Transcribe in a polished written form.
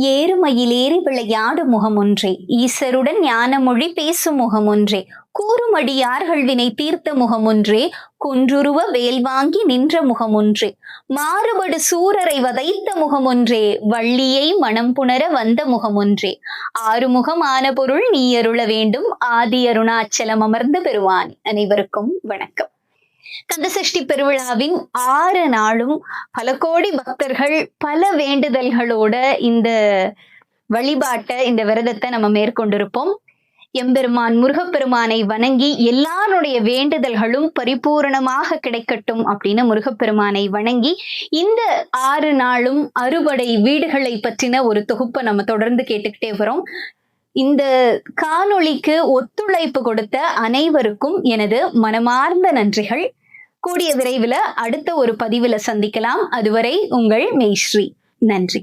ஏறுமயிலேறி விளையாடு முகமொன்றே, ஈசருடன் ஞானமொழி பேசும் முகமொன்றே, கூறுமடியார்கள் வினை தீர்த்த முகமொன்றே, குன்றுருவ வேல் வாங்கி நின்ற முகமொன்றே, மாறுபடு சூரரை வதைத்த முகமொன்றே, வள்ளியை மனம் புணர வந்த முகமொன்றே, ஆறுமுகம் ஆன பொருள் நீ அருள வேண்டும், ஆதி அருணாச்சலம் அமர்ந்த பெறுவான். அனைவருக்கும் வணக்கம். கந்தசஷ்டி பெருவிழாவின் 6 நாளும் பல கோடி பக்தர்கள் பல வேண்டுதல்களோட இந்த வழிபாட்டை, இந்த விரதத்தை நம்ம மேற்கொண்டிருப்போம். எம்பெருமான் முருகப்பெருமானை வணங்கி எல்லாருடைய வேண்டுதல்களும் பரிபூரணமாக கிடைக்கட்டும் அப்படின்னு முருகப்பெருமானை வணங்கி இந்த 6 நாளும் அறுபடை வீடுகளை பற்றின ஒரு தொகுப்பை நம்ம தொடர்ந்து கேட்டுக்கிட்டே வரோம். இந்த காணொளிக்கு ஒத்துழைப்பு கொடுத்த அனைவருக்கும் எனது மனமார்ந்த நன்றிகள். கூடிய விரைவில் அடுத்த ஒரு பதிவுல சந்திக்கலாம். அதுவரை உங்கள் மெய்ஸ்ரீ. நன்றி.